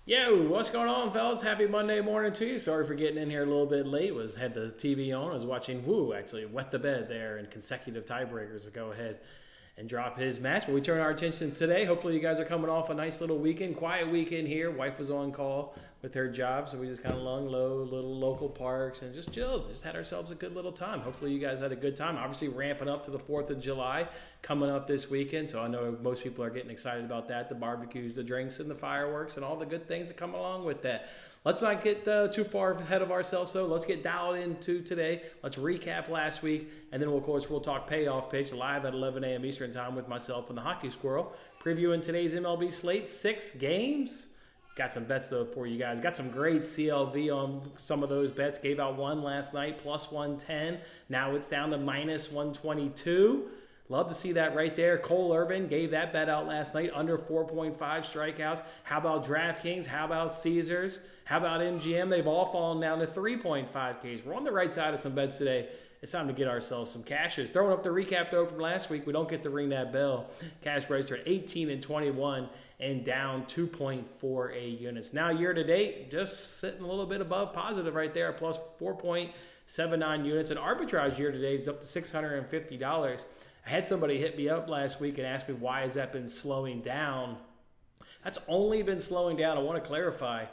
Yo, what's going on, fellas? Happy Monday morning to you. Sorry for getting in here a little bit late. Had the TV on. I was watching actually wet the bed there in consecutive tiebreakers to go ahead and drop his match. But we turn our attention today. Hopefully you guys are coming off a nice little weekend, quiet weekend here. Wife was on call with her job, so we just kind of lung low, little local parks, and just chilled. Just had ourselves a good little time. Hopefully you guys had a good time. Obviously ramping up to the 4th of July coming up this weekend, so I know most people are getting excited about that, the barbecues, the drinks, and the fireworks, and all the good things that come along with that. Let's not get too far ahead of ourselves, though. Let's get dialed into today. Let's recap last week, and then, of course, we'll talk payoff pitch live at 11 a.m. Eastern Time with myself and the Hockey Squirrel. Previewing today's MLB slate, 6 games. Got some bets, though, for you guys. Got some great CLV on some of those bets. Gave out one last night, plus 110. Now it's down to minus 122. Love to see that right there. Cole Irvin gave that bet out last night, under 4.5 strikeouts. How about DraftKings? How about Caesars? How about MGM? They've all fallen down to 3.5 Ks. We're on the right side of some bets today. It's time to get ourselves some cashes. Throwing up the recap, though, from last week. We don't get to ring that bell. Cash register 18 and 21 and down 2.48 units. Now, year to date, just sitting a little bit above positive right there, plus 4.79 units. And arbitrage year to date is up to $650. I had somebody hit me up last week and ask me, why has that been slowing down? That's only been slowing down. I want to clarify,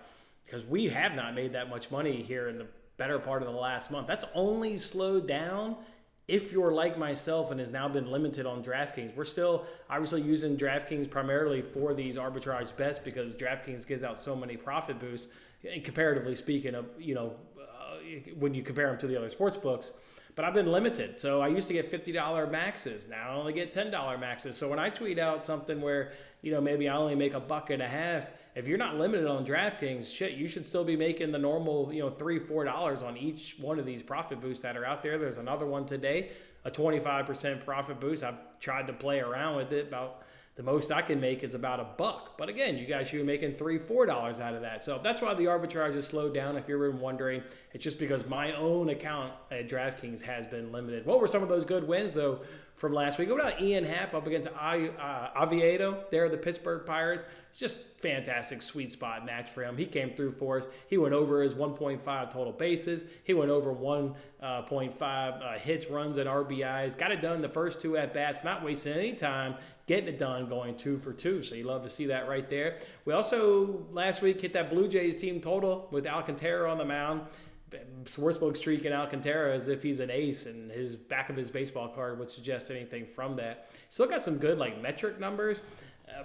because we have not made that much money here in the better part of the last month. That's only slowed down if you're like myself and has now been limited on DraftKings. We're still obviously using DraftKings primarily for these arbitrage bets because DraftKings gives out so many profit boosts, and comparatively speaking, when you compare them to the other sports books. But I've been limited. So I used to get $50 maxes. Now I only get $10 maxes. So when I tweet out something where, maybe I only make $1.50, if you're not limited on DraftKings, you should still be making the normal, $3, $4 on each one of these profit boosts that are out there. There's another one today, a 25% profit boost. I've tried to play around with it. About the most I can make is about $1. But again, you guys should be making $3, $4 out of that. So that's why the arbitrage has slowed down. If you're wondering, it's just because my own account at DraftKings has been limited. What were some of those good wins, though, from last week? What about Ian Happ up against Oviedo? They're the Pittsburgh Pirates. It's just fantastic, sweet spot match for him. He came through for us. He went over his 1.5 total bases. He went over 1.5 hits, runs, and RBIs. Got it done the first 2 at-bats, not wasting any time, getting it done, going 2 for 2. So you love to see that right there. We also, last week, hit that Blue Jays team total with Alcantara on the mound. Sportsbook streaking Alcantara as if he's an ace, and his back of his baseball card would suggest anything from that. Still got some good metric numbers,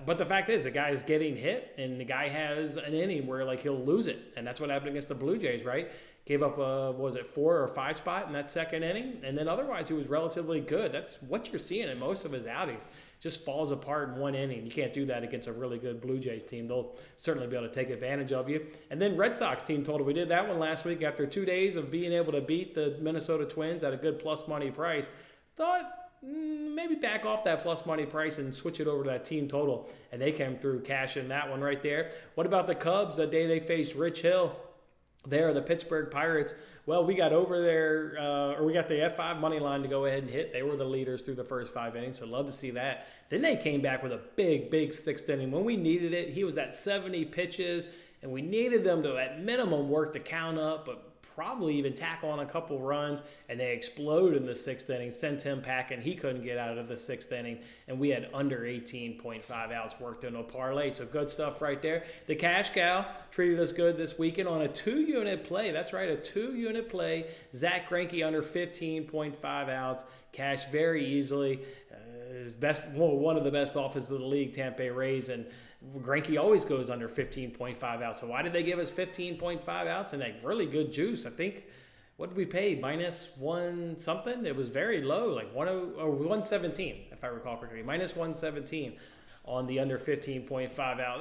but the fact is the guy is getting hit, and the guy has an inning where he'll lose it, and that's what happened against the Blue Jays, right? Gave up was it 4 or 5 spot in that second inning, and then otherwise he was relatively good. That's what you're seeing in most of his outings. Just falls apart in one inning. You can't do that against a really good Blue Jays team. They'll certainly be able to take advantage of you. And then Red Sox team total. We did that one last week after 2 days of being able to beat the Minnesota Twins at a good plus money price. Thought maybe back off that plus money price and switch it over to that team total. And they came through cashing that one right there. What about the Cubs the day they faced Rich Hill? There, the Pittsburgh Pirates. Well, we got over there, we got the F5 money line to go ahead and hit. They were the leaders through the first 5 innings, so love to see that. Then they came back with a big 6th inning. When we needed it, he was at 70 pitches, and we needed them to, at minimum, work the count up, but probably even tack on a couple runs, and they explode in the 6th inning, sent him packing. He couldn't get out of the 6th inning, and we had under 18.5 outs worked in a parlay. So good stuff right there. The cash cow treated us good this weekend on a 2-unit play. That's right, a 2-unit play. Zach Greinke under 15.5 outs. Cash very easily. One of the best offenses of the league, Tampa Bay Rays, and Greinke always goes under 15.5 outs. So why did they give us 15.5 outs and a really good juice? I think, what did we pay? Minus 1 something? It was very low, like 117, if I recall correctly. Minus 117 on the under 15.5 out.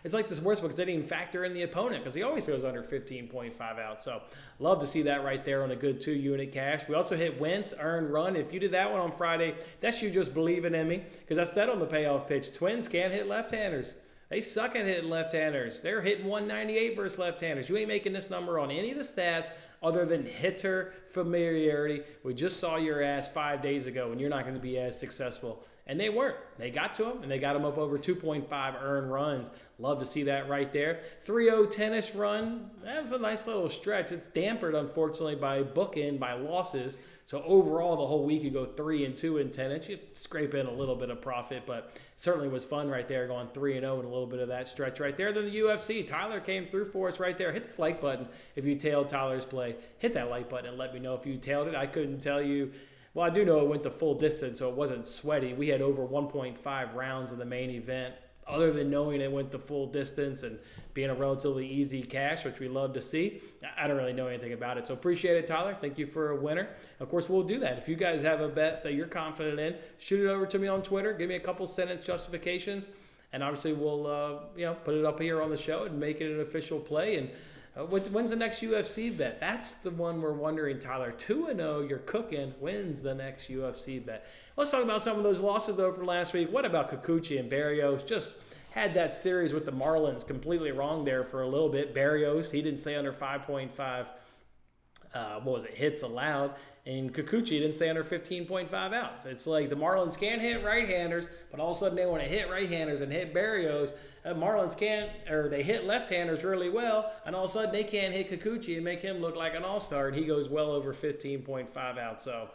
It's like the sportsbooks didn't even factor in the opponent because he always goes under 15.5 out. So love to see that right there on a good 2-unit cash. We also hit Wentz, earned run. If you did that one on Friday, that's you just believing in me, because I said on the payoff pitch, Twins can't hit left-handers. They suck at hitting left-handers. They're hitting 198 versus left-handers. You ain't making this number on any of the stats other than hitter familiarity. We just saw your ass 5 days ago, and you're not going to be as successful And they weren't. They got to him, and they got him up over 2.5 earned runs. Love to see that right there. 3-0 tennis run. That was a nice little stretch. It's dampered, unfortunately, by losses. So overall, the whole week you go 3-2 in tennis. You scrape in a little bit of profit, but certainly was fun right there, going 3-0 and a little bit of that stretch right there. Then the UFC. Tyler came through for us right there. Hit the like button if you tailed Tyler's play. Hit that like button and let me know if you tailed it. I couldn't tell you. Well, I do know it went the full distance, so it wasn't sweaty. We had over 1.5 rounds in the main event. Other than knowing it went the full distance and being a relatively easy cash, which we love to see, I don't really know anything about it. So appreciate it, Tyler. Thank you for a winner. Of course, we'll do that. If you guys have a bet that you're confident in, shoot it over to me on Twitter. Give me a couple sentence justifications, and obviously we'll put it up here on the show and make it an official play. And when's the next UFC bet? That's the one we're wondering, Tyler. 2-0, you're cooking. When's the next UFC bet? Let's talk about some of those losses, though, from last week. What about Kikuchi and Berrios? Just had that series with the Marlins completely wrong there for a little bit. Berrios, he didn't stay under 5.5, hits allowed. And Kikuchi didn't stay under 15.5 outs. It's like the Marlins can't hit right-handers, but all of a sudden they want to hit right-handers and hit Berrios. Marlins they hit left-handers really well, and all of a sudden they can't hit Kikuchi and make him look like an all-star, and he goes well over 15.5 outs. So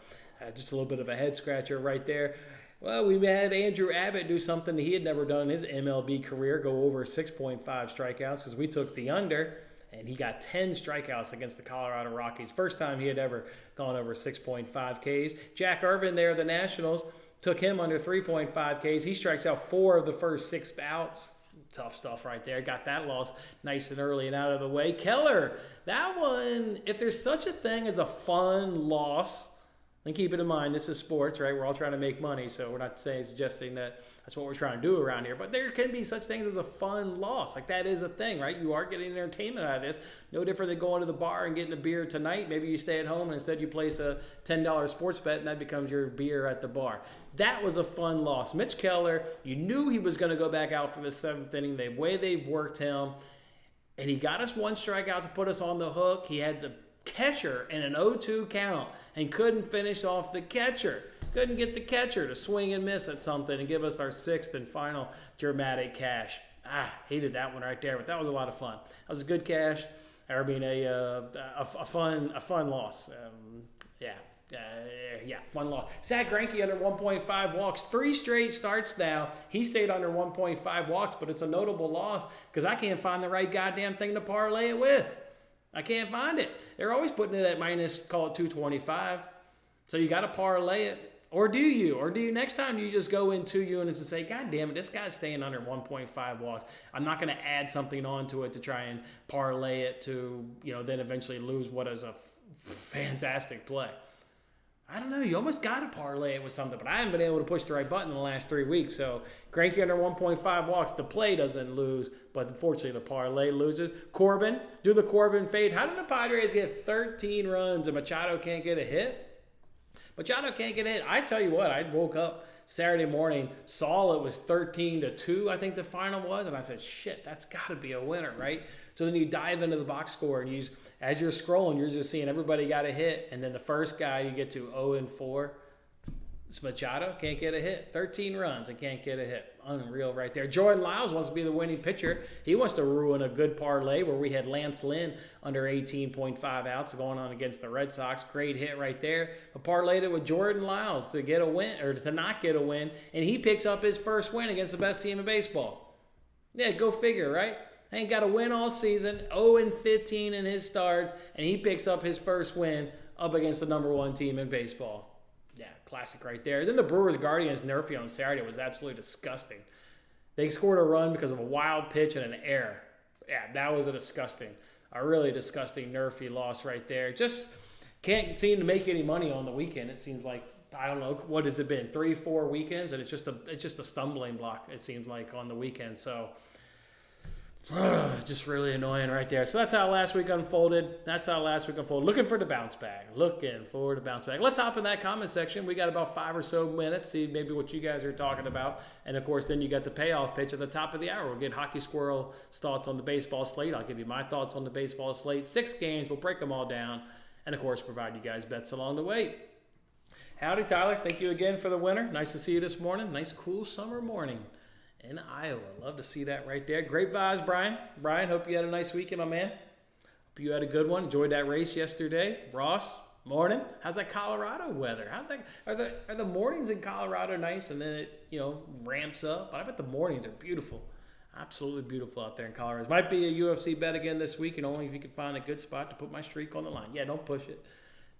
just a little bit of a head-scratcher right there. Well, we had Andrew Abbott do something that he had never done in his MLB career, go over 6.5 strikeouts, because we took the under, and he got 10 strikeouts against the Colorado Rockies. First time he had ever gone over 6.5 Ks. Jack Irvin there, the Nationals, took him under 3.5 Ks. He strikes out 4 of the first 6 bouts. Tough stuff right there. Got that loss nice and early and out of the way. Keller, that one, if there's such a thing as a fun loss, and keep it in mind, this is sports, right? We're all trying to make money, so we're not suggesting that that's what we're trying to do around here. But there can be such things as a fun loss. Like, that is a thing, right? You are getting entertainment out of this. No different than going to the bar and getting a beer tonight. Maybe you stay at home and instead you place a $10 sports bet, and that becomes your beer at the bar. That was a fun loss. Mitch Keller, you knew he was going to go back out for the 7th inning. The way they've worked him, and he got us 1 strikeout to put us on the hook. He had the catcher in an 0-2 count and couldn't finish off the catcher. Couldn't get the catcher to swing and miss at something and give us our 6th and final dramatic cash. Hated that one right there, but that was a lot of fun. That was a good cash. I mean, a fun loss. Fun loss. Zach Greinke under 1.5 walks. 3 straight starts now. He stayed under 1.5 walks, but it's a notable loss because I can't find the right goddamn thing to parlay it with. I can't find it. They're always putting it at minus, call it 225. So you got to parlay it. Or do you? Or do you next time you just go in 2 units and say, God damn it, this guy's staying under 1.5 walks. I'm not going to add something onto it to try and parlay it to, then eventually lose what is a fantastic play. I don't know. You almost got to parlay it with something, but I haven't been able to push the right button in the last 3 weeks. So Greinke under 1.5 walks. The play doesn't lose, but unfortunately the parlay loses. Corbin, do the Corbin fade. How did the Padres get 13 runs and Machado can't get a hit? Machado can't get a hit. I tell you what, I woke up Saturday morning, saw it was 13-2, I think the final was, and I said, shit, that's got to be a winner, right? So then you dive into the box score, and as you're scrolling, you're just seeing everybody got a hit, and then the first guy you get to 0-4, it's Machado, can't get a hit. 13 runs and can't get a hit. Unreal right there. Jordan Lyles wants to be the winning pitcher. He wants to ruin a good parlay where we had Lance Lynn under 18.5 outs going on against the Red Sox. Great hit right there. But parlayed it with Jordan Lyles to get a win, or to not get a win, and he picks up his first win against the best team in baseball. Yeah, go figure, right? Ain't got a win all season, 0-15 in his starts, and he picks up his first win up against the number 1 team in baseball. Yeah, classic right there. Then the Brewers-Guardians NRFI on Saturday was absolutely disgusting. They scored a run because of a wild pitch and an error. Yeah, that was a really disgusting NRFI loss right there. Just can't seem to make any money on the weekend. It seems like, I don't know, what has it been, 3-4 weekends? And it's just a stumbling block, it seems like, on the weekend. So just really annoying right there. So that's how last week unfolded. Looking for the bounce back. Let's hop in that comment section. We got about 5 or so minutes. See maybe what you guys are talking about. And, of course, then you got the payoff pitch at the top of the hour. We'll get Hockey Squirrel's thoughts on the baseball slate. I'll give you my thoughts on the baseball slate. 6 games. We'll break them all down. And, of course, provide you guys bets along the way. Howdy, Tyler. Thank you again for the winner. Nice to see you this morning. Nice, cool summer morning in Iowa. Love to see that right there. Great vibes, Brian. Brian, hope you had a nice weekend, my man. Hope you had a good one. Enjoyed that race yesterday. Ross, morning. How's that Colorado weather? How's that? Are the mornings in Colorado nice and then it ramps up? But I bet the mornings are beautiful. Absolutely beautiful out there in Colorado. Might be a UFC bet again this week, and only if you can find a good spot to put my streak on the line. Yeah, don't push it.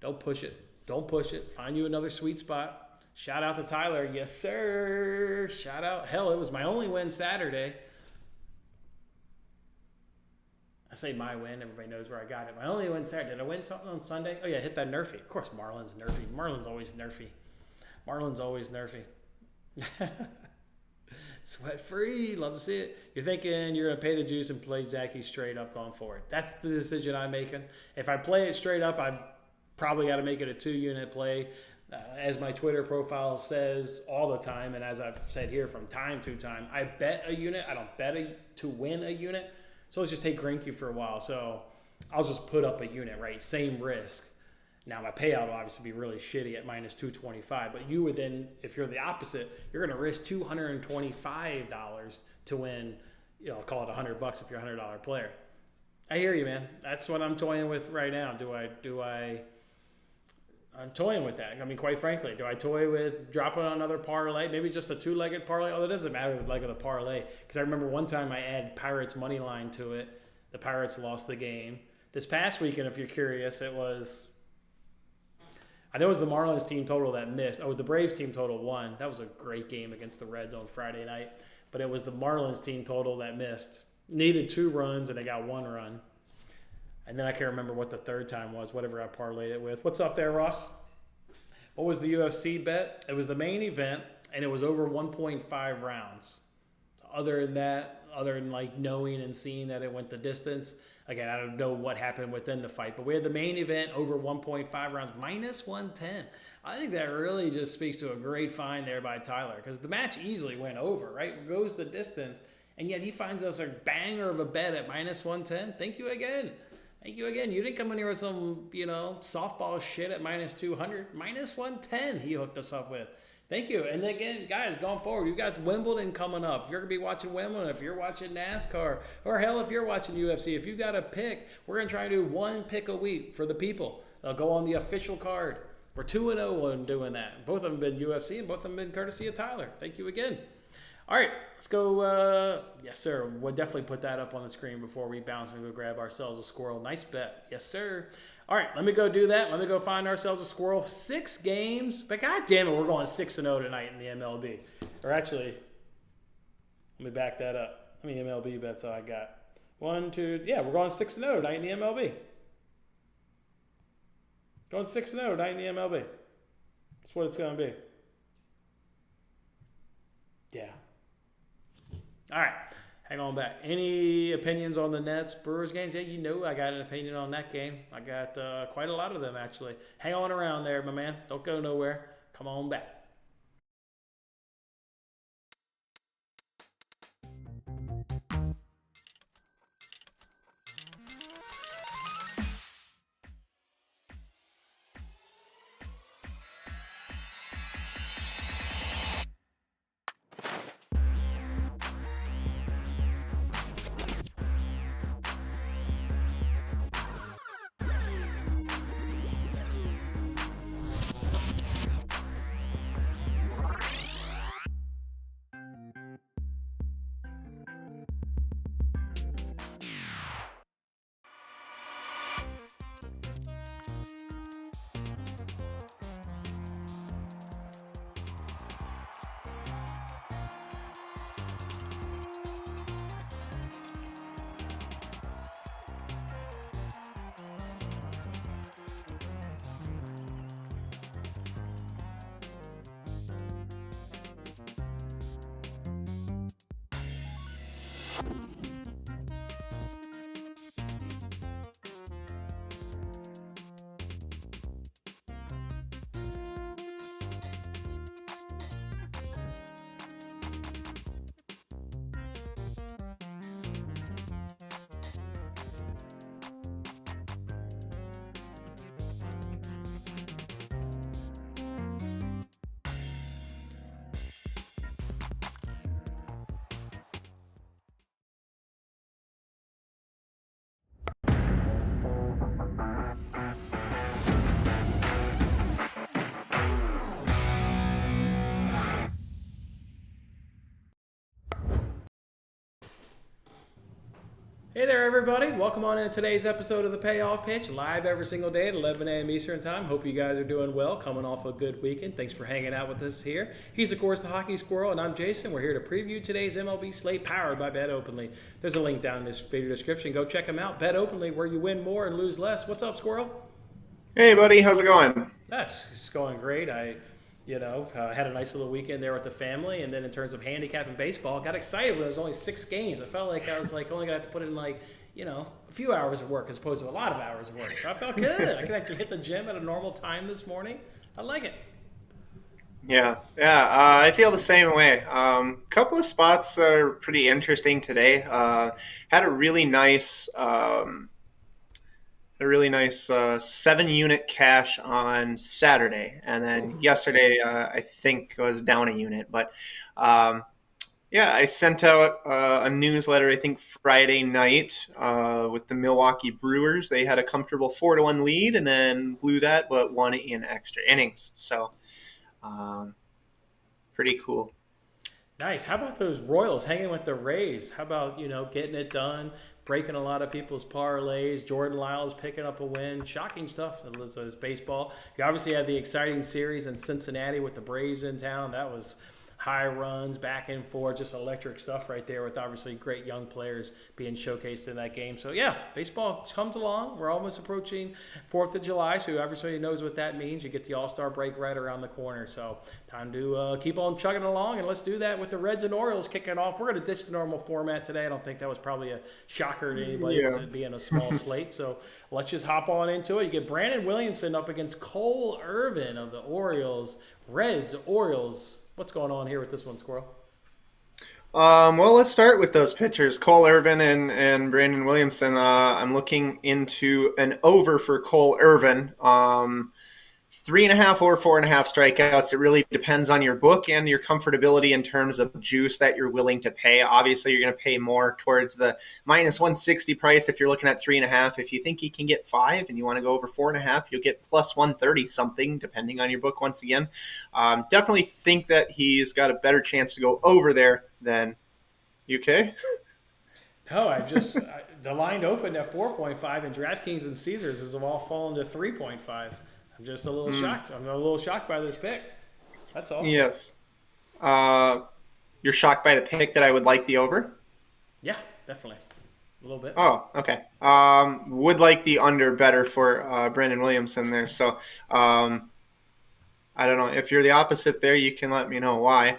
Don't push it. Don't push it. Find you another sweet spot. Shout out to Tyler. Yes, sir. Shout out. Hell, it was my only win Saturday. I say my win. Everybody knows where I got it. My only win Saturday. Did I win something on Sunday? Oh, yeah, hit that NRFI. Of course, Marlon's NRFI. Marlon's always NRFI. Marlon's always NRFI. Sweat free. Love to see it. You're thinking you're going to pay the juice and play Zachy straight up going forward. That's the decision I'm making. If I play it straight up, I've probably got to make it a 2-unit play. As my Twitter profile says all the time, and as I've said here from time to time, I bet a unit. I don't bet to win a unit. So let's just take Grinke for a while. So I'll just put up a unit, right? Same risk. Now my payout will obviously be really shitty at minus 225. But you would then, if you're the opposite, you're going to risk $225 to win. Call it $100 if you're a $100 player. I hear you, man. That's what I'm toying with right now. I'm toying with that. I mean, quite frankly, do I toy with dropping another parlay? Maybe just a 2-legged parlay? Oh, it doesn't matter the leg of the parlay. Because I remember one time I added Pirates money line to it. The Pirates lost the game. This past weekend, if you're curious, I know it was the Marlins team total that missed. Oh, the Braves team total won. That was a great game against the Reds on Friday night. But it was the Marlins team total that missed. Needed 2 runs, and they got 1 run. And then I can't remember what the third time was, whatever I parlayed it with. What's up there, Ross? What was the UFC bet? It was the main event, and it was over 1.5 rounds. Other than like knowing and seeing that it went the distance, again, I don't know what happened within the fight, but we had the main event over 1.5 rounds, minus 110. I think that really just speaks to a great find there by Tyler, because the match easily went over, right? Goes the distance, and yet he finds us a banger of a bet at minus 110. Thank you again. Thank you again. You didn't come in here with some, softball shit at minus 200. Minus 110 he hooked us up with. Thank you. And again, guys, going forward, you've got Wimbledon coming up. If you're going to be watching Wimbledon, if you're watching NASCAR, or hell, if you're watching UFC, if you got a pick, we're going to try to do 1 pick a week for the people. They'll go on the official card. We're 2-0 on doing that. Both of them been UFC, and both of them been courtesy of Tyler. Thank you again. All right, let's go. Yes, sir. We'll definitely put that up on the screen before we bounce and go grab ourselves a squirrel. Nice bet. Yes, sir. All right, let me go do that. Let me go find ourselves a squirrel. 6 games. But God damn it, we're going 6-0 tonight in the MLB. Or actually, let me back that up. How many MLB bets I got? 1, 2, yeah, we're going 6-0 tonight in the MLB. Going 6-0 tonight in the MLB. That's what it's going to be. Yeah. All right, hang on back. Any opinions on the Nets Brewers games? Yeah, I got an opinion on that game. I got quite a lot of them, actually. Hang on around there, my man. Don't go nowhere. Come on back. Hey there, everybody. Welcome on in today's episode of the Payoff Pitch, live every single day at 11 a.m. Eastern Time. Hope you guys are doing well, coming off a good weekend. Thanks for hanging out with us here. He's, of course, the Hockey Squirrel, and I'm Jason. We're here to preview today's MLB slate powered by Bet Openly. There's a link down in this video description. Go check them out. Bet Openly, where you win more and lose less. What's up, Squirrel? Hey, buddy. How's it going? It's going great. I had a nice little weekend there with the family, and then in terms of handicapping baseball, got excited when there was only 6 games. I felt like I was only going to have to put in a few hours of work as opposed to a lot of hours of work. So I felt good. I could actually hit the gym at a normal time this morning. I like it. Yeah. I feel the same way. Couple of spots that are pretty interesting today. Had a really nice 7-unit cash on Saturday, and then yesterday I think was down a unit. But I sent out a newsletter I think Friday night with the Milwaukee Brewers. They had a comfortable 4-1 lead and then blew that, but won in extra innings. So pretty cool. Nice. How about those Royals hanging with the Rays? How about, getting it done, breaking a lot of people's parlays, Jordan Lyles picking up a win. Shocking stuff as baseball. You obviously had the exciting series in Cincinnati with the Braves in town. That was high runs, back and forth, just electric stuff right there with obviously great young players being showcased in that game. So, baseball comes along. We're almost approaching 4th of July, so everybody knows what that means. You get the All-Star break right around the corner. So, time to keep on chugging along, and let's do that with the Reds and Orioles kicking off. We're going to ditch the normal format today. I don't think that was probably a shocker to anybody with it being a small slate. So, let's just hop on into it. You get Brandon Williamson up against Cole Irvin of the Orioles. Reds, Orioles. What's going on here with this one, Squirrel? Well, let's start with those pitchers, Cole Irvin and Brandon Williamson. I'm looking into an over for Cole Irvin. 3.5 or 4.5 strikeouts. It really depends on your book and your comfortability in terms of juice that you're willing to pay. Obviously, you're going to pay more towards the minus 160 price if you're looking at 3.5. If you think he can get 5 and you want to go over 4.5, you'll get plus 130 something, depending on your book once again. Definitely think that he's got a better chance to go over there than UK. No, the line opened at 4.5, and DraftKings and Caesars has all fallen to 3.5. I'm just a little shocked. I'm a little shocked by this pick. That's all. Yes. You're shocked by the pick that I would like the over? Yeah, definitely. A little bit. Oh, okay. Would like the under better for Brandon Williamson there. So I don't know. If you're the opposite there, you can let me know why.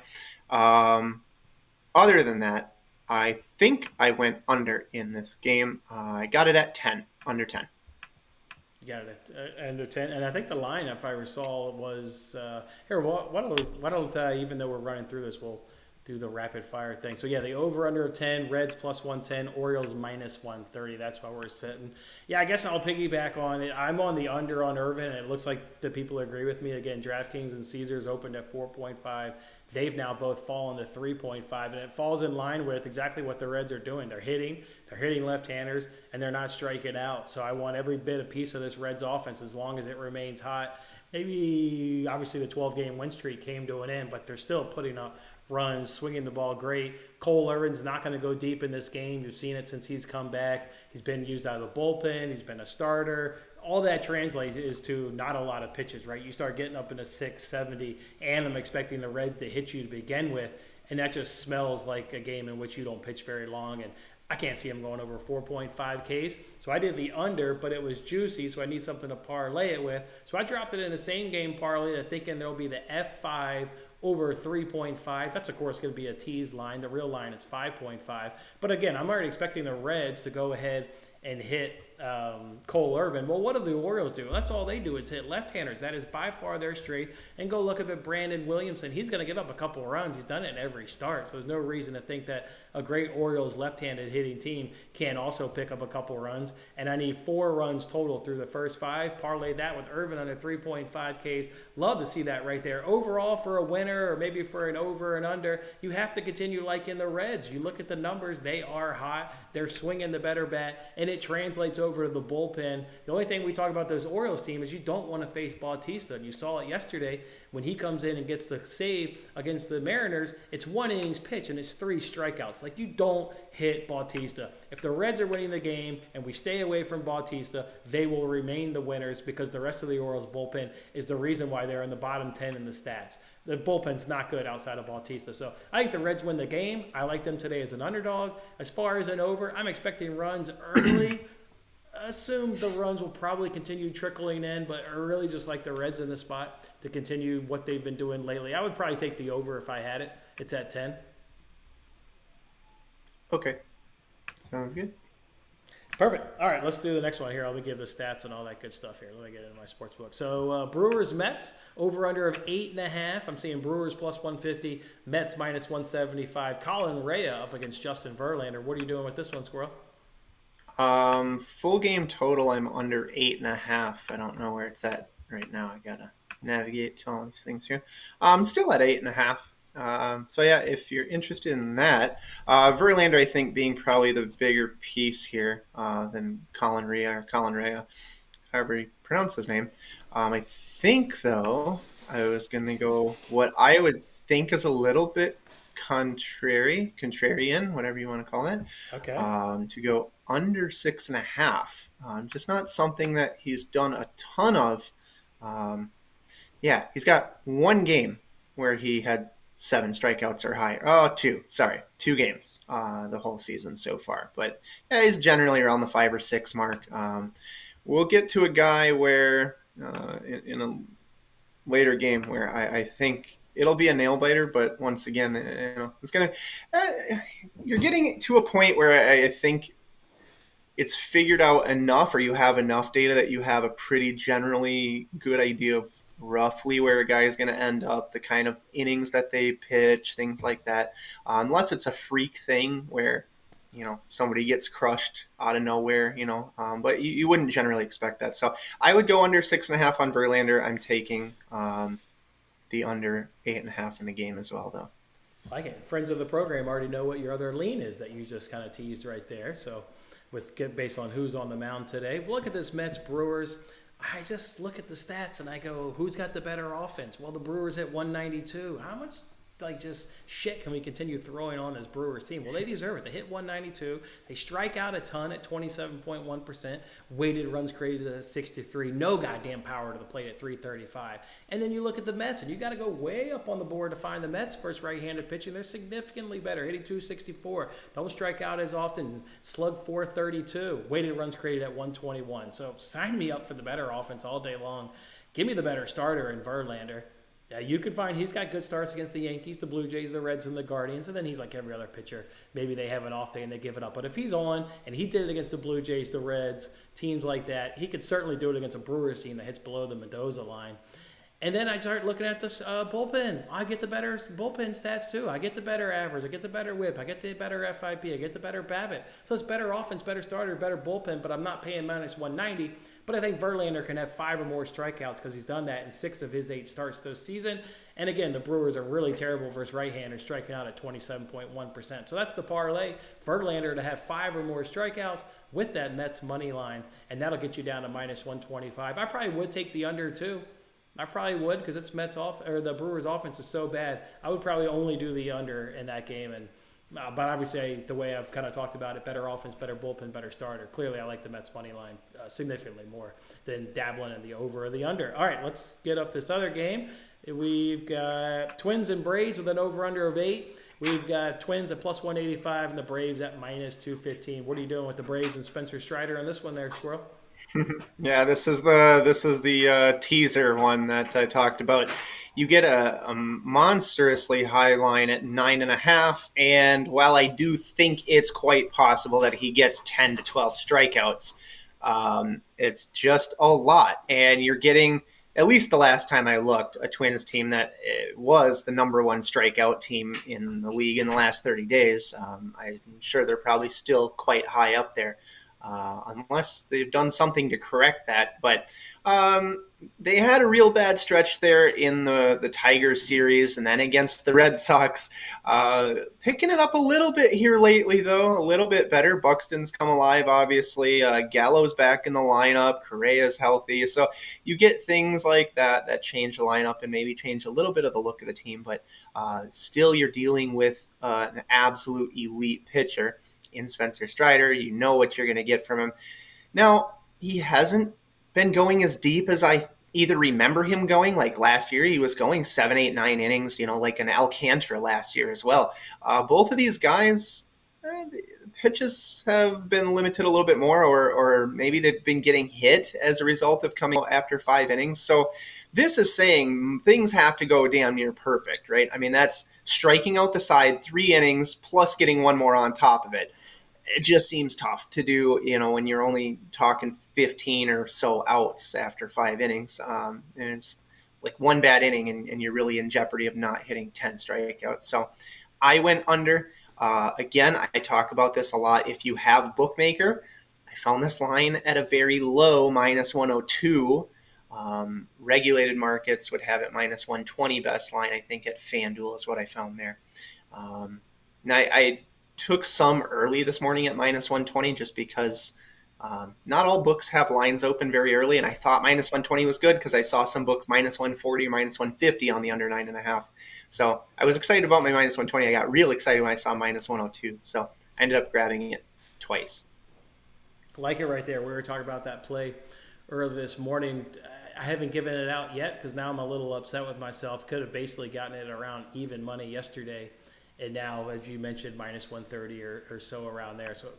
Other than that, I think I went under in this game. I got it at 10, under 10. You got it at under 10, and I think the line, if I recall, was here. Why don't even though we're running through this, we'll do the rapid fire thing. So the over under of 10, Reds plus 110, Orioles minus 130. That's why we're sitting. Yeah, I guess I'll piggyback on it. I'm on the under on Irvin, and it looks like the people agree with me. Again, DraftKings and Caesars opened at 4.5. They've now both fallen to 3.5, and it falls in line with exactly what the Reds are doing. They're hitting left-handers, and they're not striking out. So I want every bit a piece of this Reds offense as long as it remains hot. Maybe, obviously, the 12-game win streak came to an end, but they're still putting up runs, swinging the ball great. Cole Irvin's not going to go deep in this game. You've seen it since he's come back. He's been used out of the bullpen. He's been a starter. All that translates is to not a lot of pitches, right? You start getting up into 670, and I'm expecting the Reds to hit you to begin with, and that just smells like a game in which you don't pitch very long, and I can't see him going over 4.5 Ks. So I did the under, but it was juicy, so I need something to parlay it with. So I dropped it in the same game parlay, thinking there'll be the F5 over 3.5. That's, of course, going to be a tease line. The real line is 5.5. But again, I'm already expecting the Reds to go ahead and hit Cole Irvin. Well, what do the Orioles do? That's all they do is hit left-handers. That is by far their strength. And go look at Brandon Williamson. He's going to give up a couple of runs. He's done it in every start. So there's no reason to think that a great Orioles left-handed hitting team can't also pick up a couple of runs. And I need 4 runs total through the first 5. Parlay that with Irvin under 3.5 Ks. Love to see that right there. Overall, for a winner or maybe for an over and under, you have to continue liking the Reds. You look at the numbers. They are hot. They're swinging the better bat. And and it translates over to the bullpen. The only thing we talk about those Orioles team is you don't want to face Bautista. And you saw it yesterday when he comes in and gets the save against the Mariners. It's 1 innings pitch and it's 3 strikeouts. Like, you don't hit Bautista. If the Reds are winning the game and we stay away from Bautista, they will remain the winners because the rest of the Orioles bullpen is the reason why they're in the bottom 10 in the stats. The bullpen's not good outside of Bautista. So I think the Reds win the game. I like them today as an underdog. As far as an over, I'm expecting runs early. Assume the runs will probably continue trickling in, but I really just like the Reds in the spot to continue what they've been doing lately. I would probably take the over if I had it. It's at 10. Okay. Sounds good. Perfect. All right, let's do the next one here. Let me give the stats and all that good stuff here. Let me get into my sports book. So Brewers Mets over under of 8.5. I'm seeing Brewers plus 150, Mets minus 175. Colin Rea up against Justin Verlander. What are you doing with this one, Squirrel? Full game total, I'm under 8.5. I don't know where it's at right now. I gotta navigate to all these things here. I'm still at 8.5. So yeah, if you're interested in that, Verlander, I think, being probably the bigger piece here than Colin Rea, however you pronounce his name. I think, though, I was going to go what I would think is a little bit contrarian, whatever you want to call that. Okay. To go under 6.5. Just not something that he's done a ton of. He's got 1 game where he had 7 strikeouts or higher. Oh, 2. Sorry, 2 games the whole season so far. But yeah, he's generally around the 5 or 6 mark. We'll get to a guy where in a later game where I think it'll be a nail biter. But once again, it's gonna. You're getting to a point where I think it's figured out enough, or you have enough data that you have a pretty generally good idea of roughly where a guy is going to end up, the kind of innings that they pitch, things like that. Unless it's a freak thing where, somebody gets crushed out of nowhere, but you wouldn't generally expect that. So I would go under 6.5 on Verlander. I'm taking the under 8.5 in the game as well, though. I like it. Friends of the program already know what your other lean is that you just kind of teased right there. So based on who's on the mound today, look at this Mets Brewers. I just look at the stats and I go, who's got the better offense? Well, the Brewers hit 192. How much just shit can we continue throwing on this Brewers team? Well, they deserve it. They hit 192. They strike out a ton at 27.1%. Weighted runs created at 63. No goddamn power to the plate at 335. And then you look at the Mets, and you got to go way up on the board to find the Mets first right-handed pitching. They're significantly better, hitting 264. Don't strike out as often. Slug 432. Weighted runs created at 121. So sign me up for the better offense all day long. Give me the better starter in Verlander. Yeah, you could find he's got good starts against the Yankees, the Blue Jays, the Reds, and the Guardians, and then he's like every other pitcher. Maybe they have an off day and they give it up. But if he's on, and he did it against the Blue Jays, the Reds, teams like that, he could certainly do it against a Brewers team that hits below the Mendoza line. And then I start looking at this bullpen. I get the better bullpen stats too. I get the better average. I get the better whip. I get the better FIP. I get the better BABIP. So it's better offense, better starter, better bullpen, but I'm not paying minus 190. But I think Verlander can have 5 or more strikeouts because he's done that in 6 of his 8 starts this season. And again, the Brewers are really terrible versus right-handers, striking out at 27.1%. So that's the parlay. Verlander to have 5 or more strikeouts with that Mets money line, and that'll get you down to minus 125. I probably would take the under too. I probably would because it's the Brewers' offense is so bad. I would probably only do the under in that game, but obviously the way I've kind of talked about it, better offense, better bullpen, better starter. Clearly, I like the Mets money line significantly more than dabbling in the over or the under. All right, let's get up this other game. We've got Twins and Braves with an over/under of 8. We've got Twins at plus 185 and the Braves at minus 215. What are you doing with the Braves and Spencer Strider on this one there, Squirrel? Yeah, this is the teaser one that I talked about. You get a monstrously high line at 9.5, and while I do think it's quite possible that he gets 10 to 12 strikeouts, it's just a lot. And you're getting, at least the last time I looked, a Twins team that was the number 1 strikeout team in the league in the last 30 days. I'm sure they're probably still quite high up there. Unless they've done something to correct that. But they had a real bad stretch there in the Tigers series and then against the Red Sox. Picking it up a little bit here lately, though, a little bit better. Buxton's come alive, obviously. Gallo's back in the lineup. Correa's healthy. So you get things like that change the lineup and maybe change a little bit of the look of the team. But still, you're dealing with an absolute elite pitcher in Spencer Strider. You know what you're going to get from him. Now, he hasn't been going as deep as I either remember him going. Like last year, he was going 7, 8, 9 innings, like an Alcantara last year as well. Both of these guys, the pitches have been limited a little bit more, or maybe they've been getting hit as a result of coming after 5 innings. So this is saying things have to go damn near perfect, right? I mean, that's striking out the side 3 innings plus getting one more on top of it. It just seems tough to do, when you're only talking 15 or so outs after 5 innings. And it's like one bad inning and you're really in jeopardy of not hitting 10 strikeouts. So I went under. Again, I talk about this a lot. If you have Bookmaker, I found this line at a very low -102. Regulated markets would have it -120 best line. I think at FanDuel is what I found there. Now I took some early this morning at -120 just because not all books have lines open very early, and I thought -120 was good because I saw some books -140 or -150 on the under 9.5. So I was excited about my -120. I got real excited when I saw -102. So I ended up grabbing it twice. Like it right there. We were talking about that play earlier this morning. I haven't given it out yet because now I'm a little upset with myself. Could have basically gotten it around even money yesterday. And now, as you mentioned, -130 or so around there. So,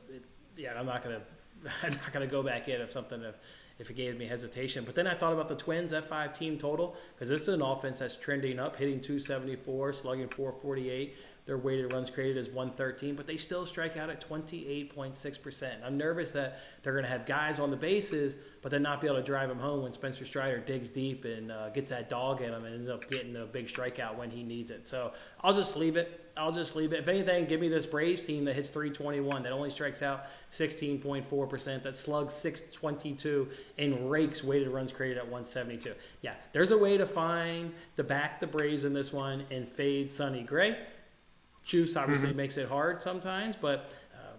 I'm not gonna go back in if it gave me hesitation. But then I thought about the Twins F5 team total because this is an offense that's trending up, hitting 274, slugging 448. Their weighted runs created is 113, but they still strike out at 28.6%. I'm nervous that they're going to have guys on the bases, but then not be able to drive them home when Spencer Strider digs deep and gets that dog in him and ends up getting a big strikeout when he needs it. So I'll just leave it. If anything, give me this Braves team that hits 321, that only strikes out 16.4%, that slugs 622, and rakes weighted runs created at 172. Yeah, there's a way to back the Braves in this one and fade Sonny Gray. Juice obviously makes it hard sometimes, but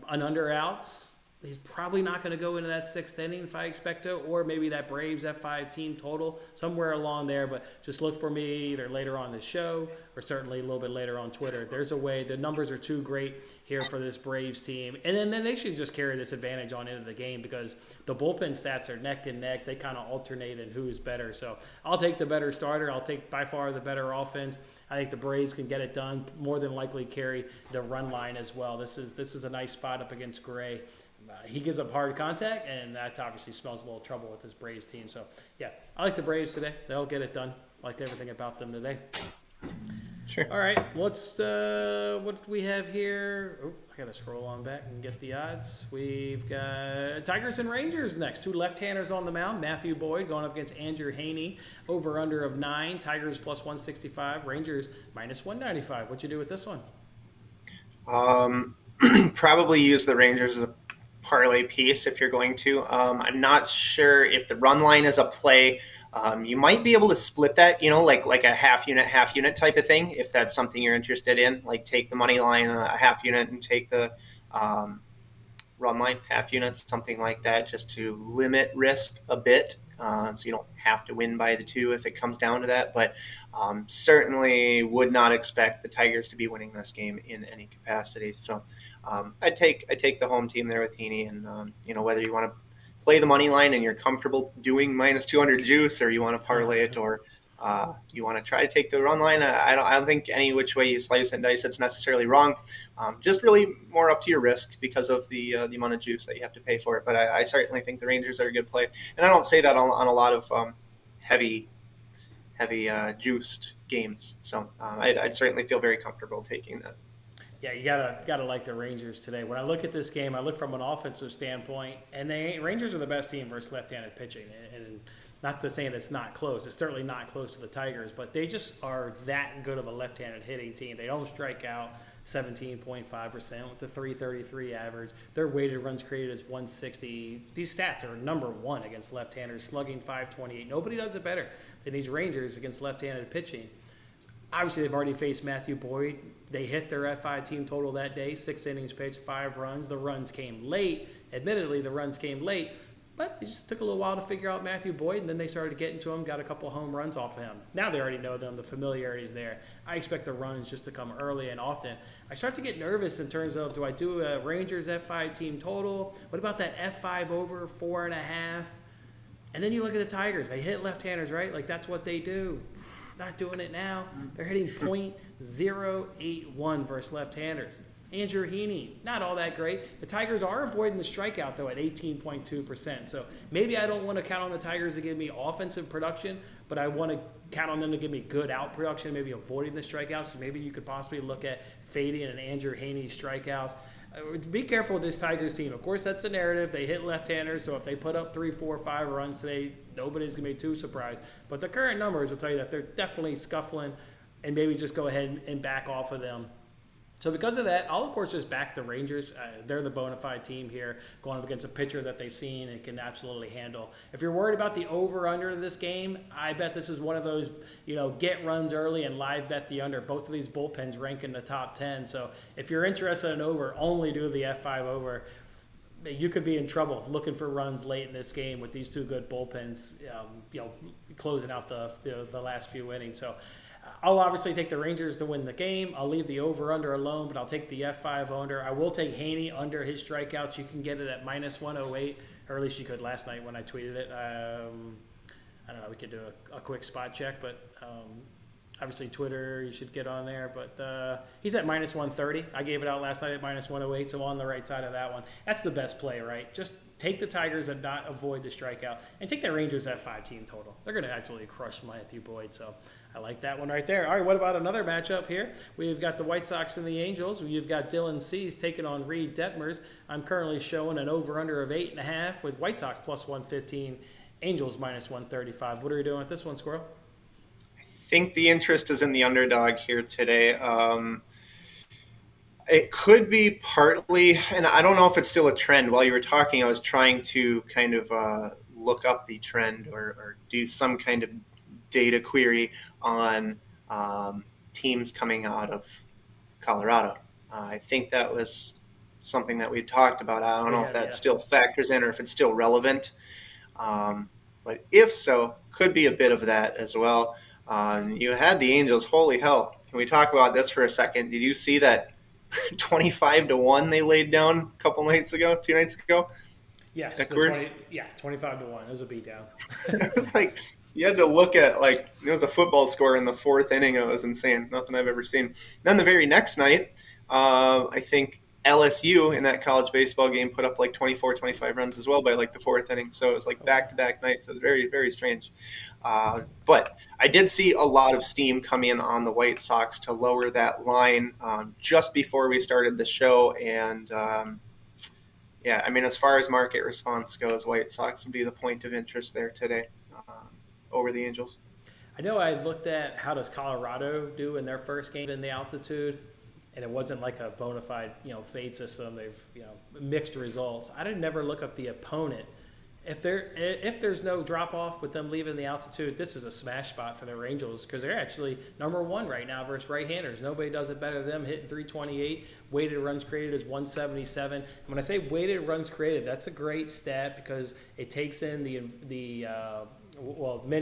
an under outs, he's probably not going to go into that 6th inning if I expect to, or maybe that Braves F5 team total, somewhere along there. But just look for me either later on the show or certainly a little bit later on Twitter. There's a way. The numbers are too great here for this Braves team. And then they should just carry this advantage on into the game because the bullpen stats are neck and neck. They kind of alternate in who's better. So I'll take the better starter. I'll take by far the better offense. I think the Braves can get it done, more than likely carry the run line as well. This is a nice spot up against Gray. He gives up hard contact, and that obviously smells a little trouble with this Braves team. So, I like the Braves today. They'll get it done. I liked everything about them today. Sure. All right, what do we have here? Oh, I got to scroll on back and get the odds. We've got Tigers and Rangers next. 2 left-handers on the mound. Matthew Boyd going up against Andrew Haney. Over-under of 9. Tigers +165. Rangers -195. What'd you do with this one? Probably use the Rangers as a parlay piece if you're going to. I'm not sure if the run line is a play. You might be able to split that, like a half unit type of thing, if that's something you're interested in. Like take the money line a half unit and take the run line half units, something like that, just to limit risk a bit. So you don't have to win by the 2 if it comes down to that. But certainly would not expect the Tigers to be winning this game in any capacity. So I take the home team there with Heaney, and whether you want to play the money line and you're comfortable doing -200 juice, or you want to parlay it, or you want to try to take the run line. I don't think any which way you slice and dice it's necessarily wrong. Just really more up to your risk because of the amount of juice that you have to pay for it. But I certainly think the Rangers are a good play, and I don't say that on a lot of heavy juiced games. So I'd certainly feel very comfortable taking that. Yeah, you gotta like the Rangers today. When I look at this game, I look from an offensive standpoint, and Rangers are the best team versus left-handed pitching. And not to say that it's not close. It's certainly not close to the Tigers, but they just are that good of a left-handed hitting team. They don't strike out. 17.5% with the 333 average. Their weighted runs created is 160. These stats are number one against left-handers, slugging 528. Nobody does it better than these Rangers against left-handed pitching. Obviously, they've already faced Matthew Boyd. They hit their FI team total that day, 6 innings pitched, 5 runs. The runs came late. Admittedly, the runs came late, but it just took a little while to figure out Matthew Boyd, and then they started getting to him, got a couple home runs off of him. Now they already know them, the familiarity is there. I expect the runs just to come early and often. I start to get nervous in terms of, do I do a Rangers F5 team total? What about that F5 over 4.5? And then you look at the Tigers. They hit left-handers, right? Like, that's what they do. Not doing it now. They're hitting .081 versus left-handers. Andrew Heaney, not all that great. The Tigers are avoiding the strikeout, though, at 18.2%. So maybe I don't want to count on the Tigers to give me offensive production, but I want to count on them to give me good out production, maybe avoiding the strikeouts. So maybe you could possibly look at fading an Andrew Heaney strikeouts. Be careful with this Tigers team. Of course, that's the narrative. They hit left-handers, so if they put up 3, 4, 5 runs today, nobody's going to be too surprised. But the current numbers will tell you that they're definitely scuffling, and maybe just go ahead and back off of them. So because of that, I'll, of course, just back the Rangers. They're the bona fide team here, going up against a pitcher that they've seen and can absolutely handle. If you're worried about the over-under of this game, I bet this is one of those, get runs early and live bet the under. Both of these bullpens rank in the top 10. So if you're interested in over, only do the F5 over. You could be in trouble looking for runs late in this game with these two good bullpens, closing out the last few innings. So I'll obviously take the Rangers to win the game. I'll leave the over-under alone, but I'll take the F5 under. I will take Heaney under his strikeouts. You can get it at -108, or at least you could last night when I tweeted it. I don't know. We could do a quick spot check, but obviously Twitter, you should get on there. But he's at -130. I gave it out last night at -108, so on the right side of that one. That's the best play, right? Just take the Tigers and not avoid the strikeout, and take the Rangers F5 team total. They're going to absolutely crush Matthew Boyd, so I like that one right there. All right, what about another matchup here? We've got the White Sox and the Angels. You've got Dylan Cease taking on Reed Detmers. I'm currently showing an over-under of 8.5 with White Sox +115, Angels -135. What are you doing with this one, Squirrel? I think the interest is in the underdog here today. It could be partly, and I don't know if it's still a trend. While you were talking, I was trying to kind of look up the trend or do some kind of data query on teams coming out of Colorado. I think that was something that we talked about. I don't know if that still factors in or if it's still relevant. But if so, could be a bit of that as well. You had the Angels. Holy hell. Can we talk about this for a second? Did you see that 25-1 they laid down a couple nights ago, 2 nights ago? Yes. 25-1. It was a beatdown. It was like, you had to look at, it was a football score in the 4th inning. It was insane. Nothing I've ever seen. Then the very next night, I think LSU in that college baseball game put up 24, 25 runs as well by the 4th inning. So it was back-to-back nights. So it was very, very strange. But I did see a lot of steam come in on the White Sox to lower that line just before we started the show. And as far as market response goes, White Sox would be the point of interest there today over the Angels. I know I looked at how does Colorado do in their first game in the altitude, and it wasn't like a bona fide, fade system. They've, mixed results. I didn't never look up the opponent. If there's no drop off with them leaving the altitude, this is a smash spot for the Angels because they're actually number 1 right now versus right-handers. Nobody does it better than them, hitting 328. Weighted runs created is 177. And when I say weighted runs created, that's a great stat because it takes in many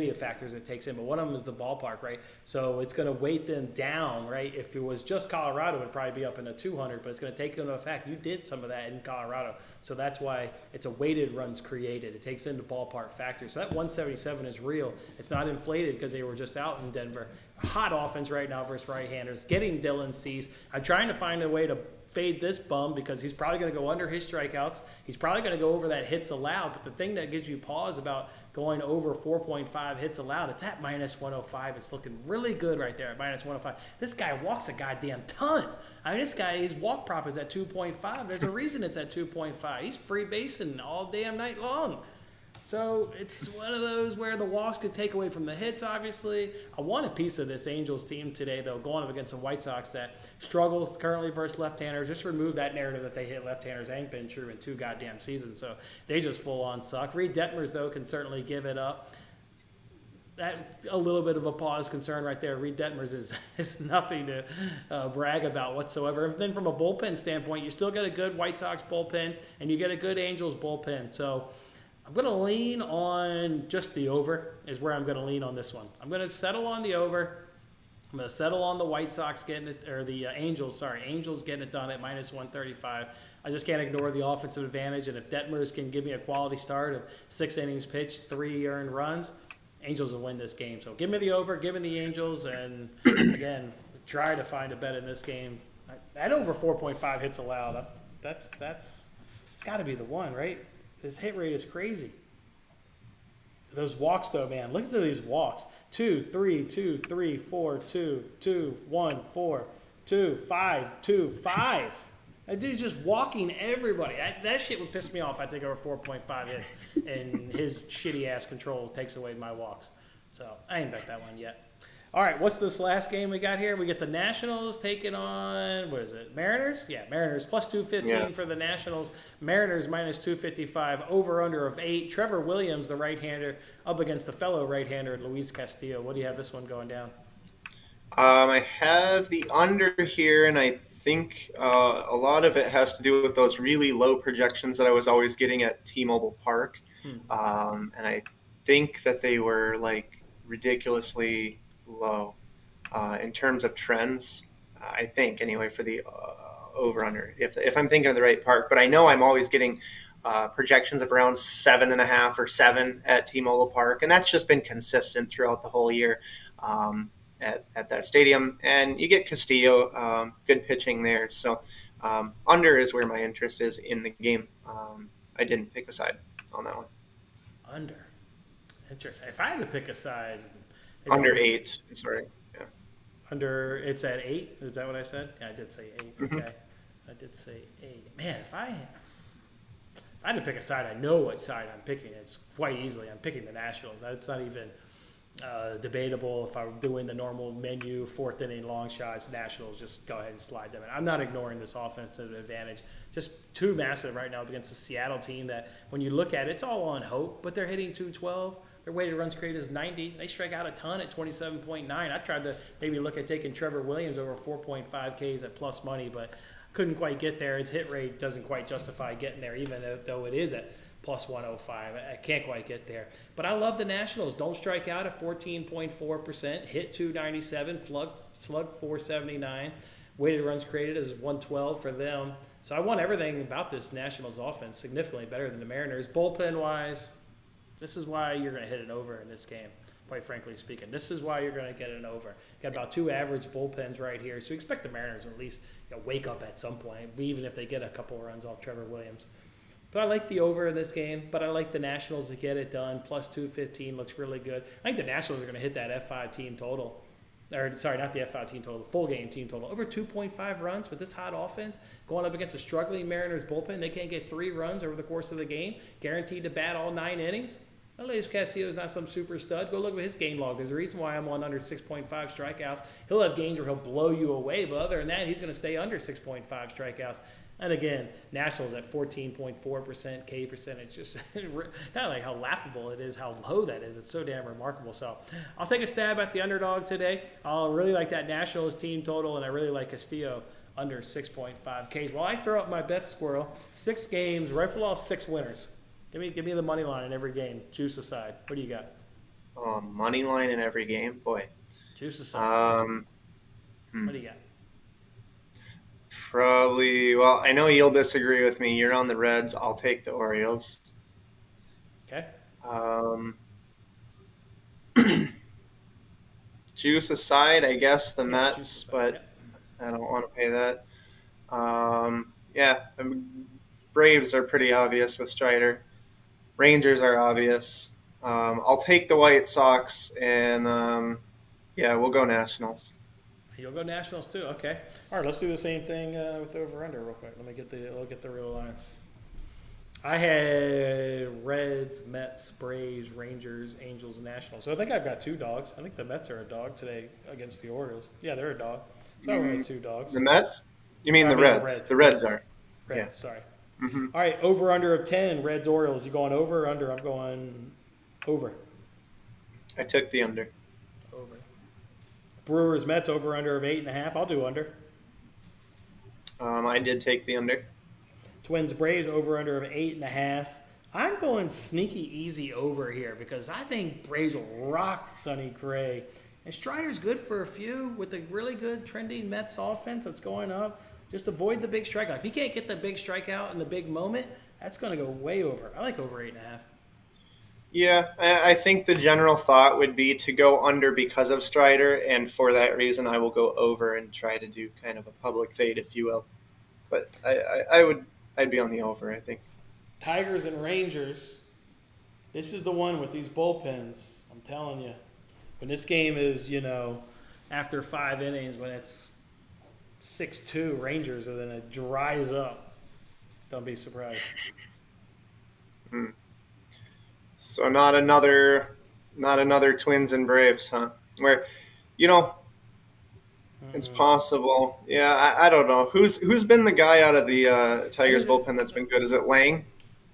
of the factors it takes in, but one of them is the ballpark, right? So it's going to weight them down, right? If it was just Colorado, it would probably be up in the 200, but it's going to take into effect. You did some of that in Colorado, so that's why it's a weighted runs created. It takes into ballpark factors. So that 177 is real. It's not inflated because they were just out in Denver. Hot offense right now versus right-handers. Getting Dylan Cease. I'm trying to find a way to fade this bum because he's probably going to go under his strikeouts. He's probably going to go over that hits allowed. But the thing that gives you pause about going over 4.5 hits allowed, it's at -105. It's looking really good right there at -105. This guy walks a goddamn ton. I mean, his walk prop is at 2.5. There's a reason it's at 2.5. He's free basing all damn night long. So it's one of those where the walks could take away from the hits, obviously. I want a piece of this Angels team today, though, going up against the White Sox that struggles currently versus left-handers. Just remove that narrative that they hit left-handers. Ain't been true in 2 goddamn seasons, so they just full-on suck. Reed Detmers, though, can certainly give it up. That a little bit of a pause concern right there. Reed Detmers is nothing to brag about whatsoever. And then from a bullpen standpoint, you still get a good White Sox bullpen, and you get a good Angels bullpen. So I'm going to lean on just the over is where I'm going to lean on this one. I'm going to settle on the over. I'm going to settle on the White Sox getting it, or the Angels getting it done at minus 135. I just can't ignore the offensive advantage, and if Detmers can give me a quality start of 6 innings pitched, 3 earned runs, Angels will win this game. So give me the over, give me the Angels, and again, try to find a bet in this game. That over 4.5 hits allowed. That's it's got to be the one, right? His hit rate is crazy. Those walks, though, man. Look at these walks. 2, 3, 2, 3, 4, 2, 2, 1, 4, 2, 5, 2, 5. That dude's just walking everybody. That shit would piss me off if I take over 4.5 hits and his shitty-ass control takes away my walks. So I ain't bet that one yet. All right, what's this last game we got here? We get the Nationals taking on, what is it, Mariners? Yeah, Mariners, plus 215 for the Nationals. Mariners minus 255, over-under of 8. Trevor Williams, the right-hander, up against the fellow right-hander, Luis Castillo. What do you have this one going down? I have the under here, and I think a lot of it has to do with those really low projections that I was always getting at T-Mobile Park. And I think that they were, like, ridiculously low in terms of trends, I think, anyway, for the over-under, if I'm thinking of the right park. But I know I'm always getting projections of around 7.5 or 7 at T-Mobile Park, and that's just been consistent throughout the whole year at that stadium. And you get Castillo, good pitching there. So under is where my interest is in the game. I didn't pick a side on that one. Under. Interesting. If I had to pick a side... Under 8, sorry. Yeah. Under, it's at 8? Is that what I said? Yeah, I did say 8. Mm-hmm. Okay. I did say 8. Man, if I had to pick a side, I know what side I'm picking. It's quite easily. I'm picking the Nationals. It's not even debatable. If I'm doing the normal menu, 4th inning long shots, Nationals, just go ahead and slide them in. I'm not ignoring this offensive advantage. Just too massive right now against the Seattle team that when you look at it, it's all on hope, but they're hitting 212. Their weighted runs created is 90. They strike out a ton at 27.9. I tried to maybe look at taking Trevor Williams over 4.5 Ks at plus money, but couldn't quite get there. His hit rate doesn't quite justify getting there, even though it is at plus 105. I can't quite get there. But I love the Nationals. Don't strike out at 14.4%. Hit 297. Slug 479. Weighted runs created is 112 for them. So I want everything about this Nationals offense significantly better than the Mariners. Bullpen-wise, this is why you're going to hit an over in this game, quite frankly speaking. This is why you're going to get an over. Got about 2 average bullpens right here, so expect the Mariners to at least wake up at some point, even if they get a couple of runs off Trevor Williams. But I like the over in this game, but I like the Nationals to get it done. Plus 215 looks really good. I think the Nationals are going to hit that F5 team total. Or, sorry, not the F5 team total, the full game team total. Over 2.5 runs with this hot offense going up against a struggling Mariners bullpen. They can't get 3 runs over the course of the game, guaranteed to bat all 9 innings. Luis Castillo is not some super stud. Go look at his game log. There's a reason why I'm on under 6.5 strikeouts. He'll have games where he'll blow you away, but other than that, he's going to stay under 6.5 strikeouts. And again, Nationals at 14.4% K percentage. Just kind of like how laughable it is, how low that is. It's so damn remarkable. So I'll take a stab at the underdog today. I'll really like that Nationals team total, and I really like Castillo under 6.5 Ks. While I throw up my bet, Squirrel, 6 games, rifle off 6 winners. Give me the money line in every game. Juice aside. What do you got? Oh, money line in every game? Boy. Juice aside. What do you got? Probably, well, I know you'll disagree with me. You're on the Reds. I'll take the Orioles. Okay. Juice aside, I guess the Mets, but I don't want to pay that. Braves are pretty obvious with Strider. Rangers are obvious. I'll take the White Sox, and we'll go Nationals. You'll go Nationals too. Okay. All right. Let's do the same thing with over/under real quick. Let me get the real lines. I had Reds, Mets, Braves, Rangers, Angels, Nationals. So I think I've got two dogs. I think the Mets are a dog today against the Orioles. Yeah, they're a dog. So I went with two The dogs. Mets? You Or mean I the mean the Reds? Reds. The Reds Reds. are. Yeah. Reds, sorry. hmm All right, over under of 10, Reds, Orioles. You going over or under? I'm going over. I took the under. Over. Brewers, Mets, over under of 8.5. I'll do under. I did take the under. Twins, Braves, over under of 8.5. I'm going sneaky easy over here because I think Braves will rock Sonny Gray. And Strider's good for a few with a really good trending Mets offense that's going up. Just avoid the big strikeout. If he can't get the big strikeout in the big moment, that's going to go way over. I like over 8.5. Yeah, I think the general thought would be to go under because of Strider, and for that reason, I will go over and try to do kind of a public fade, if you will. But I'd be on the over, I think. Tigers and Rangers. This is the one with these bullpens. I'm telling you. When this game is, after 5 innings, when it's 6-2 Rangers, and then it dries up, don't be surprised. So not another Twins and Braves, huh? Where, you know, it's possible. Yeah, I don't know. Who's been the guy out of the Tigers bullpen that's been good? Is it Lang?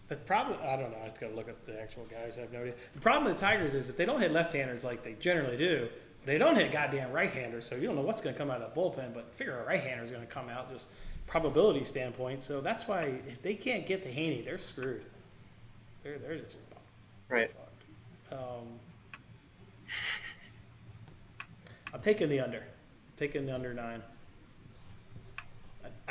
The problem, I don't know. I have to go look at the actual guys. I have no idea. The problem with the Tigers is if they don't hit left-handers like they generally do, they don't hit goddamn right-handers. So you don't know what's going to come out of that bullpen. But figure a right-hander is going to come out just probability standpoint. So that's why if they can't get to Haney, they're screwed. They're just Right. fucked. I'm taking the under. Taking the under 9.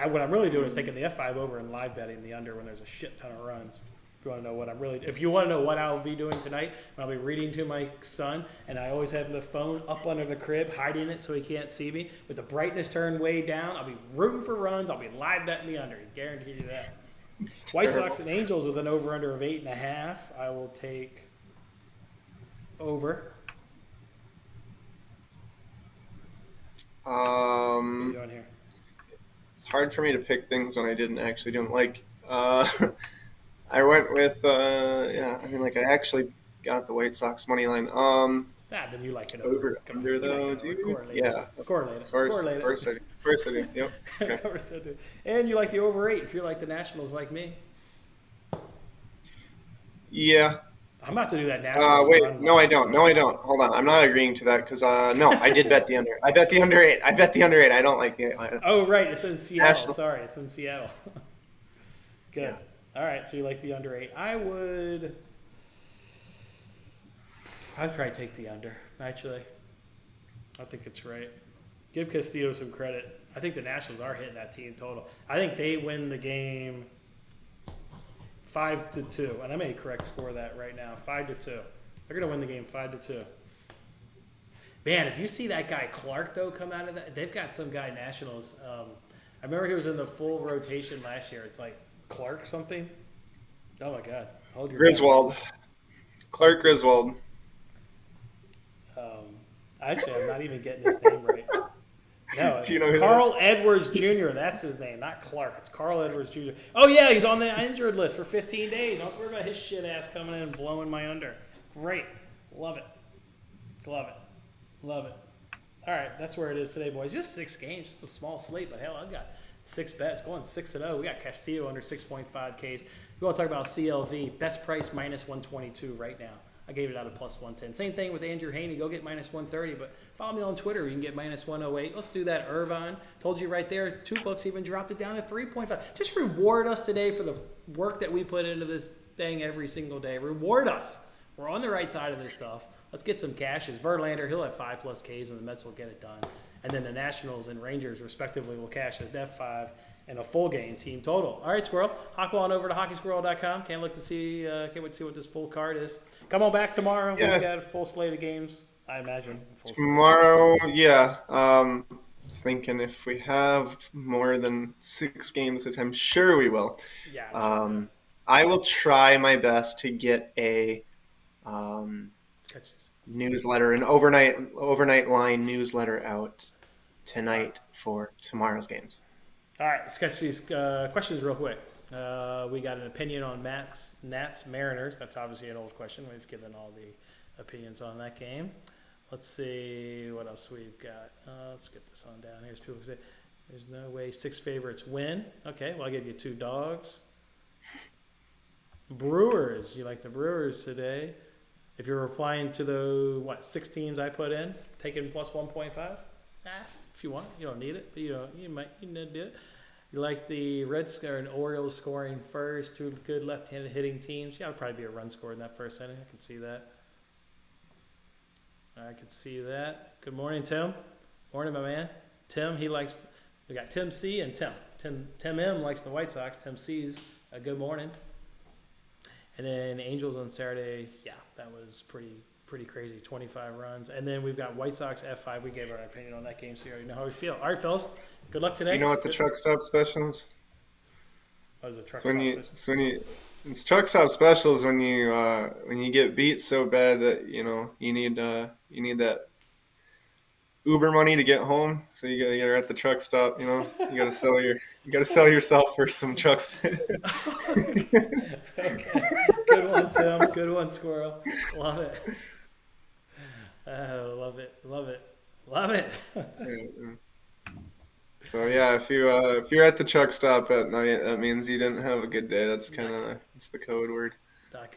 What I'm really doing is taking the F5 over and live betting the under when there's a shit ton of runs. If you want to know what I'll be doing tonight, I'll be reading to my son, and I always have the phone up under the crib, hiding it so he can't see me. With the brightness turned way down, I'll be rooting for runs. I'll be live betting the under. Guarantee you that. White Sox and Angels with an over-under of 8.5. I will take over. What are you doing here? It's hard for me to pick things when I didn't actually do them. Like, I went with, I actually got the White Sox money line. Then you like it Over Come on, under you like though, it over. dude. Correlate Yeah, it. Correlate it. of course, Correlate of course, it. of course I do. Yep. Okay. Of course I do. And you like the over 8 if you're like the Nationals like me. Yeah. I'm about to do that Nationals Wait, run no, line. I don't. No, I don't. Hold on, I'm not agreeing to that because no, I did bet the under. I bet the under 8. I bet the under 8. I don't like the. Oh, right. It's in Seattle. National- Sorry. It's in Seattle. Good. Yeah. All right. So you like the under 8. I'd probably take the under, actually. I think it's right. Give Castillo some credit. I think the Nationals are hitting that team total. I think they win the game 5-2, and I may correct score that right now. 5-2. They're gonna win the game 5-2. Man, if you see that guy Clark though come out of that, they've got some guy Nationals. I remember he was in the full rotation last year. It's like Clark something. Oh my God! Hold your Griswold, Clark Griswold. Actually, I'm not even getting his name right. No, Do you know who Carl Edwards Jr. That's his name, not Clark. It's Carl Edwards Jr. Oh yeah, he's on the injured list for 15 days. Don't worry about his shit ass coming in and blowing my under. Great, love it, love it, love it. All right, that's where it is today, boys. Just 6 games, just a small slate, but hell, I've got 6 bets going 6-0. We got Castillo under 6.5 Ks. You want to talk about CLV? Best price minus 122 right now. I gave it out at plus 110. Same thing with Andrew Haney. Go get minus 130. But follow me on Twitter. You can get minus 108. Let's do that. Irvine. Told you right there. $2 even dropped it down to 3.5. Just reward us today for the work that we put into this thing every single day. Reward us. We're on the right side of this stuff. Let's get some cashes. Verlander, he'll have 5+ Ks, and the Mets will get it done. And then the Nationals and Rangers, respectively, will cash at F5 and a full game team total. All right, Squirrel. Hop on over to hockeysquirrel.com. Can't wait to see what this full card is. Come on back tomorrow. Yeah. We got a full slate of games, I imagine. Tomorrow, yeah. I was thinking if we have more than 6 games, which I'm sure we will. Yeah. I will try my best to get a Sketches. newsletter, an overnight line newsletter out tonight for tomorrow's games. All right, sketch these questions real quick. We got an opinion on Nats Mariners. That's obviously an old question. We've given all the opinions on that game. Let's see what else we've got. Let's get this on down. Here's people who say, there's no way 6 favorites win. Okay, well, I'll give you 2 dogs. Brewers. You like the Brewers today. If you're replying to the, 6 teams I put in, taking plus 1.5? If you want. You don't need it, but you need to do it. You like the Reds and Orioles scoring first, 2 good left-handed hitting teams. Yeah, it would probably be a run scored in that first inning. I can see that. I can see that. Good morning, Tim. Morning, my man. Tim, we got Tim C and Tim. Tim M likes the White Sox. Tim C's a good morning. And then Angels on Saturday, yeah, that was pretty crazy, 25 runs. And then we've got White Sox F5. We gave our opinion on that game, so you already know how we feel. All right, fellas, good luck today. You know what the truck stop special is? What is a truck stop special? It's truck stop specials when you get beat so bad that you need that Uber money to get home, so you're at the truck stop. You gotta sell yourself for some trucks. Okay. Good one, Tim. Good one, Squirrel. Love it. Love it. So yeah, if you're at the truck stop at night, that means you didn't have a good day. That's it's the code word. Not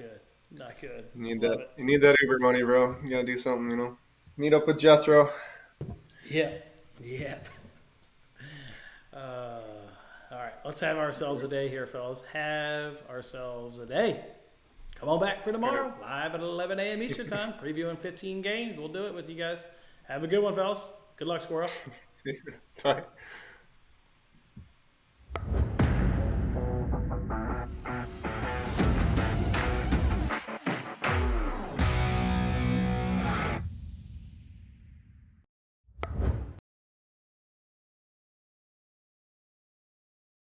good. You need that Uber money, bro. You gotta do something. Meet up with Jethro. Yeah. All right, let's have ourselves a day here, fellas. Have ourselves a day. Come on back for tomorrow, live at 11 a.m. Eastern time, previewing 15 games. We'll do it with you guys. Have a good one, fellas. Good luck, Squirrel. Bye.